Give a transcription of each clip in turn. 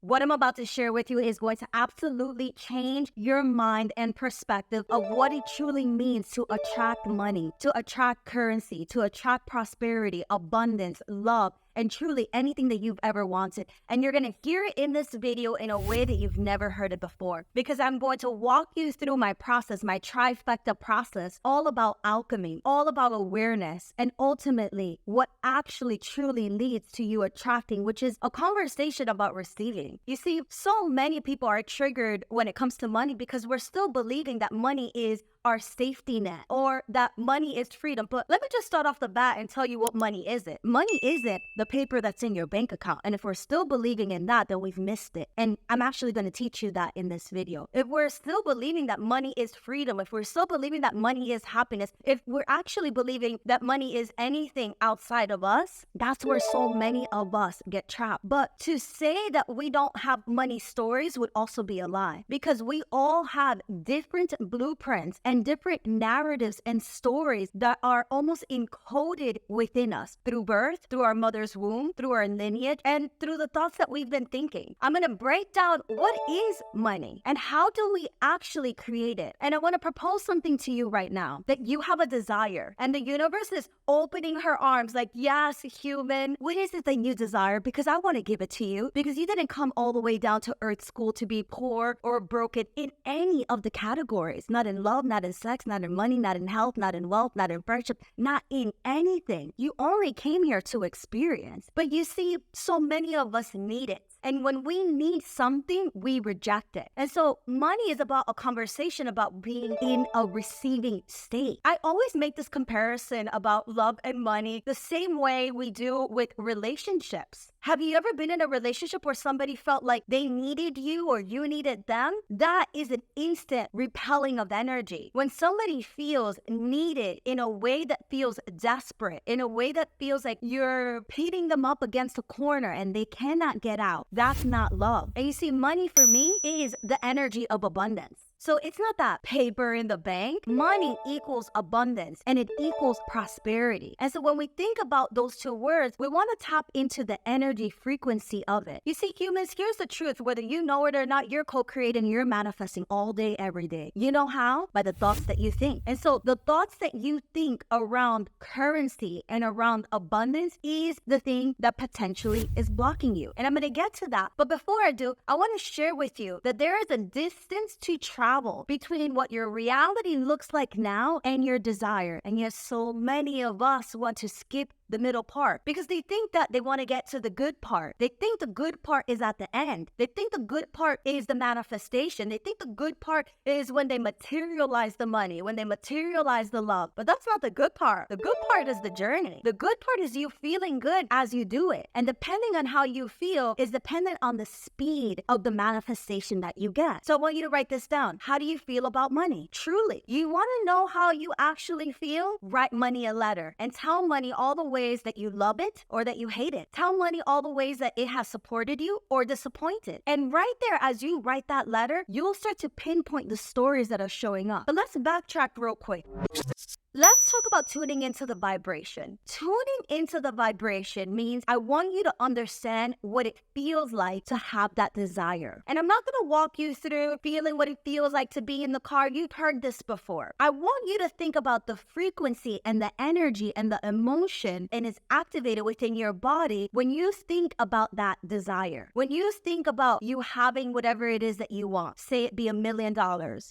What I'm about to share with you is going to absolutely change your mind and perspective of what it truly means to attract money, to attract currency, to attract prosperity, abundance, love, and truly anything that you've ever wanted. And you're going to hear it in this video in a way that you've never heard it before, because I'm going to walk you through my process, my trifecta process, all about alchemy, all about awareness, and ultimately what actually truly leads to you attracting, which is a conversation about receiving. You see, so many people are triggered when it comes to money because we're still believing that money is our safety net or that money is freedom. But let me just start off the bat and tell you what money isn't. Money isn't the paper that's in your bank account. And if we're still believing in that, then we've missed it. And I'm actually going to teach you that in this video. If we're still believing that money is freedom, if we're still believing that money is happiness, if we're actually believing that money is anything outside of us, that's where so many of us get trapped. But to say that we don't have money stories would also be a lie, because we all have different blueprints and different narratives and stories that are almost encoded within us through birth, through our mother's womb, through our lineage, and through the thoughts that we've been thinking. I'm going to break down what is money and how do we actually create it. And I want to propose something to you right now, that you have a desire and the universe is opening her arms like, yes, human, what is it that you desire? Because I want to give it to you, because you didn't come all the way down to earth school to be poor or broken in any of the categories, not in love, not in sex, not in money, not in health, not in wealth, not in friendship, not in anything. You only came here to experience. But you see, so many of us need it. And when we need something, we reject it. And so money is about a conversation about being in a receiving state. I always make this comparison about love and money the same way we do with relationships. Have you ever been in a relationship where somebody felt like they needed you or you needed them? That is an instant repelling of energy. When somebody feels needed in a way that feels desperate, in a way that feels like you're pitting them up against a corner and they cannot get out, that's not love. And you see, money for me is the energy of abundance. So it's not that paper in the bank. Money equals abundance and it equals prosperity. And so when we think about those two words, we want to tap into the energy frequency of it. You see, humans, here's the truth. Whether you know it or not, you're co-creating, you're manifesting all day, every day. You know how? By the thoughts that you think. And so the thoughts that you think around currency and around abundance is the thing that potentially is blocking you. And I'm going to get to that. But before I do, I want to share with you that there is a distance to travel between what your reality looks like now and your desire. And yet so many of us want to skip the middle part because they think that they want to get to the good part. They think the good part is at the end. They think the good part is the manifestation. They think the good part is when they materialize the money, when they materialize the love. But that's not the good part. The good part is the journey. The good part is you feeling good as you do it. And depending on how you feel is dependent on the speed of the manifestation that you get. So I want you to write this down. How do you feel about money? Truly, you want to know how you actually feel? Write money a letter and tell money all the ways that you love it or that you hate it. Tell money all the ways that it has supported you or disappointed. And right there, as you write that letter, you'll start to pinpoint the stories that are showing up. But let's backtrack real quick. Let's talk about tuning into the vibration. Tuning into the vibration means I want you to understand what it feels like to have that desire. And I'm not going to walk you through feeling what it feels like to be in the car. You've heard this before. I want you to think about the frequency and the energy and the emotion and it's activated within your body when you think about that desire. When you think about you having whatever it is that you want, say it be $1 million,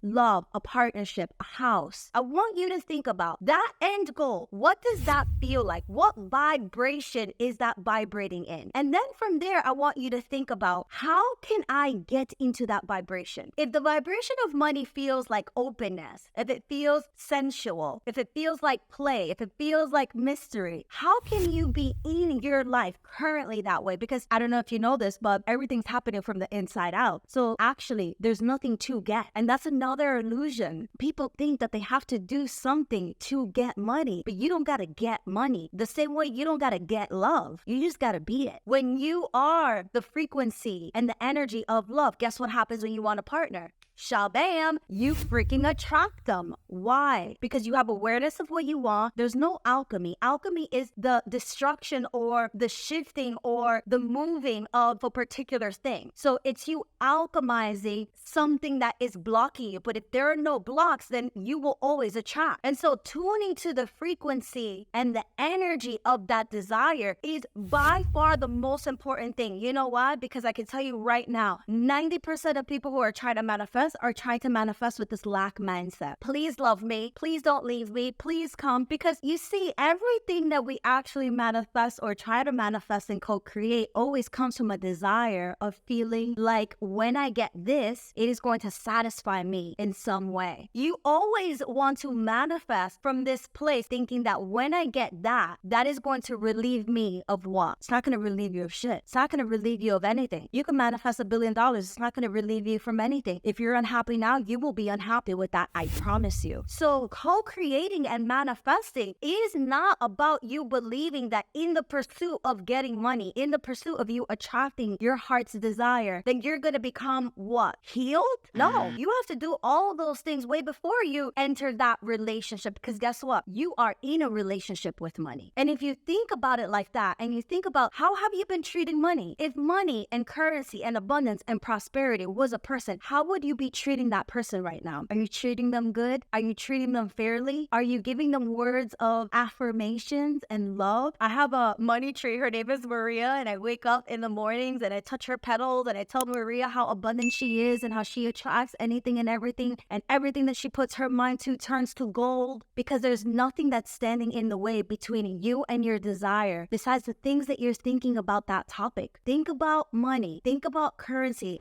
love, a partnership, a house. I want you to think about that end goal. What does that feel like? What vibration is that vibrating in? And then from there, I want you to think about how can I get into that vibration? If the vibration of money feels like openness, if it feels sensual, if it feels like play, if it feels like mystery, how can you be in your life currently that way? Because I don't know if you know this, but everything's happening from the inside out. So actually, there's nothing to get. And that's another illusion. People think that they have to do something to get money, but you don't gotta get money. The same way you don't gotta get love. You just gotta be it. When you are the frequency and the energy of love, guess what happens when you want a partner? shabam, you freaking attract them. Why? Because you have awareness of what you want. There's no alchemy. Alchemy is the destruction or the shifting or the moving of a particular thing. So it's you alchemizing something that is blocking you. But if there are no blocks, then you will always attract. And so tuning to the frequency and the energy of that desire is by far the most important thing. You know why? Because I can tell you right now, 90% of people who are trying to manifest are trying to manifest with this lack mindset. Please love me. Please don't leave me. Please come. Because you see, everything that we actually manifest or try to manifest and co-create always comes from a desire of feeling like when I get this, it is going to satisfy me in some way. You always want to manifest from this place thinking that when I get that, that is going to relieve me of what? It's not going to relieve you of shit. It's not going to relieve you of anything. You can manifest $1 billion. It's not going to relieve you from anything. If you're unhappy now, you will be unhappy with that. I promise you. So co-creating and manifesting is not about you believing that in the pursuit of getting money, in the pursuit of you attracting your heart's desire, then you're going to become what? Healed? No, you have to do all those things way before you enter that relationship, because guess what? You are in a relationship with money. And if you think about it like that, and you think about how have you been treating money? If money and currency and abundance and prosperity was a person, how would you be treating that person right now? Are you treating them good? Are you treating them fairly? Are you giving them words of affirmations and love? I have a money tree. Her name is Maria, and I wake up in the mornings and I touch her petals and I tell Maria how abundant she is and how she attracts anything and everything that she puts her mind to turns to gold, because there's nothing that's standing in the way between you and your desire besides the things that you're thinking about that topic. Think about money. Think about currency.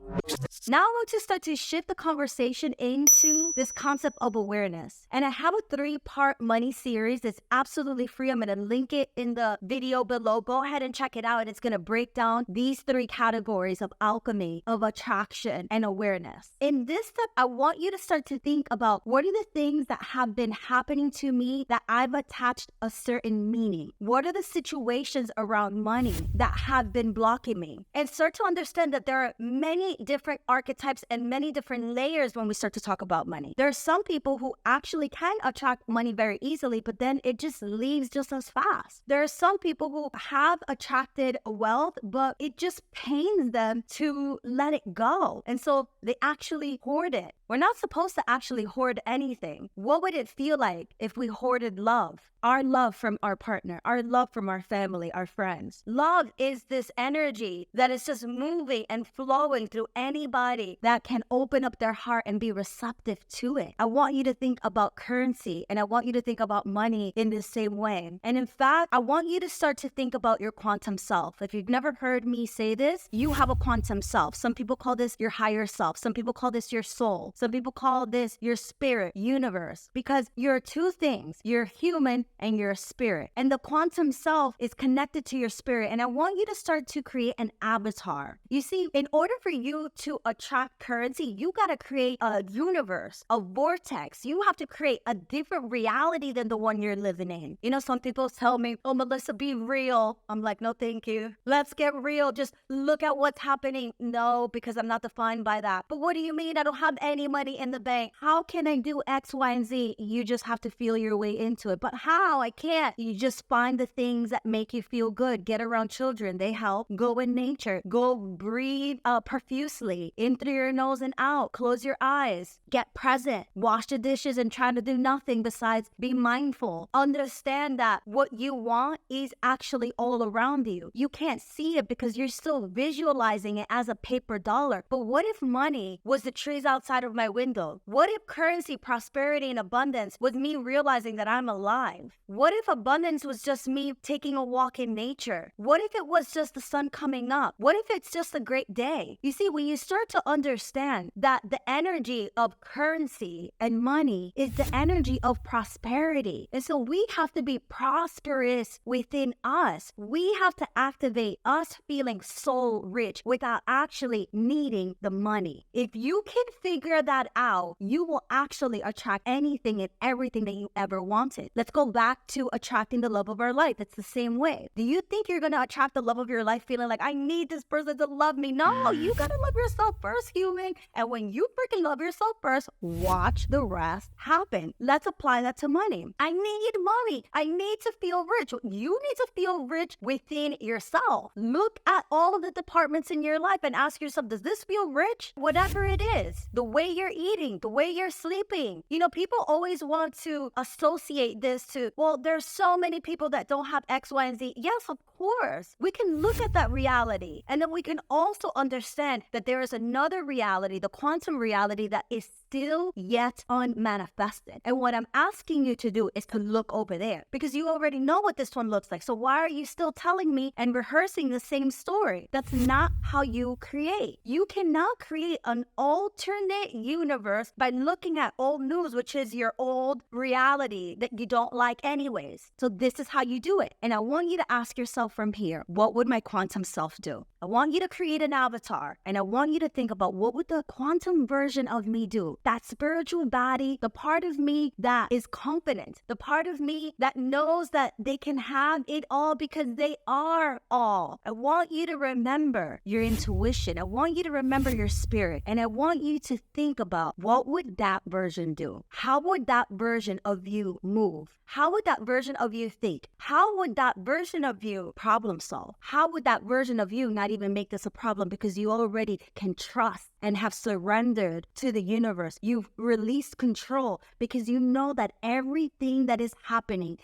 Now I want to start to shift the conversation into this concept of awareness. And I have a 3-part money series that's absolutely free. I'm going to link it in the video below. Go ahead and check it out. And it's going to break down these 3 categories of alchemy, of attraction, and awareness. In this step, I want you to start to think about what are the things that have been happening to me that I've attached a certain meaning. What are the situations around money that have been blocking me? And start to understand that there are many different archetypes and many different layers when we start to talk about money. There are some people who actually can attract money very easily, but then it just leaves just as fast. There are some people who have attracted wealth, but it just pains them to let it go. And so they actually hoard it. We're not supposed to actually hoard anything. What would it feel like if we hoarded love? Our love from our partner, our love from our family, our friends. Love is this energy that is just moving and flowing through anybody that can open up their heart and be receptive to it. I want you to think about currency, and I want you to think about money in the same way. And in fact, I want you to start to think about your quantum self. If you've never heard me say this, you have a quantum self. Some people call this your higher self. Some people call this your soul. Some people call this your spirit, universe, because you're 2 things. You're human and you're a spirit. And the quantum self is connected to your spirit. And I want you to start to create an avatar. You see, in order for you to attract currency, you got to create a universe, a vortex. You have to create a different reality than the one you're living in. You know, some people tell me, oh, Melissa, be real. I'm like, no, thank you. Let's get real. Just look at what's happening. No, because I'm not defined by that. But what do you mean? I don't have any money in the bank. How can I do X, Y, and Z? You just have to feel your way into it. But how? I can't. You just find the things that make you feel good. Get around children. They help. Go in nature. Go breathe profusely in through your nose and out. Close your eyes. Get present. Wash the dishes and try to do nothing besides be mindful. Understand that what you want is actually all around you. You can't see it because you're still visualizing it as a paper dollar. But what if money was the trees outside of my window? What if currency, prosperity, and abundance was me realizing that I'm alive? What if abundance was just me taking a walk in nature? What if it was just the sun coming up? What if it's just a great day? You see, when you start to understand that the energy of currency currency and money is the energy of prosperity. And so we have to be prosperous within us. We have to activate us feeling soul rich without actually needing the money. If you can figure that out, you will actually attract anything and everything that you ever wanted. Let's go back to attracting the love of our life. It's the same way. Do you think you're going to attract the love of your life feeling like, I need this person to love me? No, you got to love yourself first, human. And when you freaking love yourself first, watch the rest happen. Let's apply that to money. I need money. I need to feel rich. You need to feel rich within yourself. Look at all of the departments in your life and ask yourself, does this feel rich? Whatever it is, the way you're eating, the way you're sleeping. You know, people always want to associate this to, well, there's so many people that don't have X, Y, and Z. Yes, of course. We can look at that reality. And then we can also understand that there is another reality, the quantum reality, that is still yet unmanifested. And what I'm asking you to do is to look over there, because you already know what this one looks like. So why are you still telling me and rehearsing the same story? That's not how you create. You cannot create an alternate universe by looking at old news, which is your old reality that you don't like anyways. So this is how you do it. And I want you to ask yourself from here, what would my quantum self do? I want you to create an avatar, and I want you to think about, what would the quantum version of me do? That spiritual body, the part of me that is confident, the part of me that knows that they can have it all because they are all. I want you to remember your intuition. I want you to remember your spirit, and I want you to think about, what would that version do? How would that version of you move? How would that version of you think? How would that version of you problem solve? How would that version of you not even make this a problem, because you already can trust and have surrendered to the universe? You've released control because you know that everything that is happening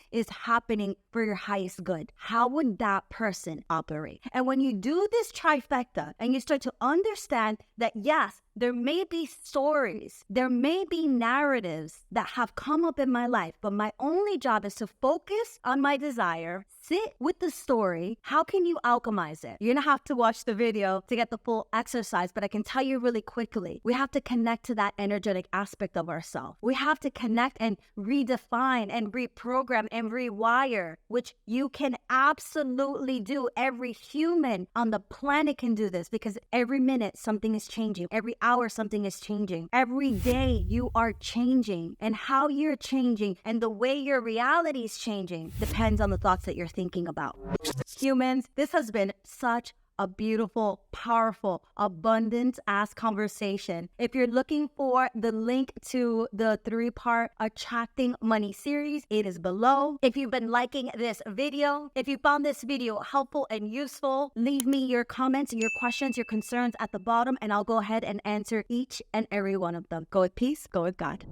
for your highest good. How would that person operate? And when you do this trifecta and you start to understand that, yes, there may be stories, there may be narratives that have come up in my life, but my only job is to focus on my desire, sit with the story. How can you alchemize it? You're gonna have to watch the video to get the full exercise, but I can tell you really quickly, we have to connect to that energetic aspect of ourselves. We have to connect and redefine and reprogram and rewire, which you can absolutely do. Every human on the planet can do this, because every minute something is changing. Every hour something is changing. Every day you are changing, and how you're changing and the way your reality is changing depends on the thoughts that you're thinking about. Humans, this has been such a beautiful, powerful, abundant ass conversation. If you're looking for the link to the 3-part Attracting Money series, it is below. If you've been liking this video, if you found this video helpful and useful, leave me your comments, your questions, your concerns at the bottom, and I'll go ahead and answer each and every one of them. Go with peace, go with God.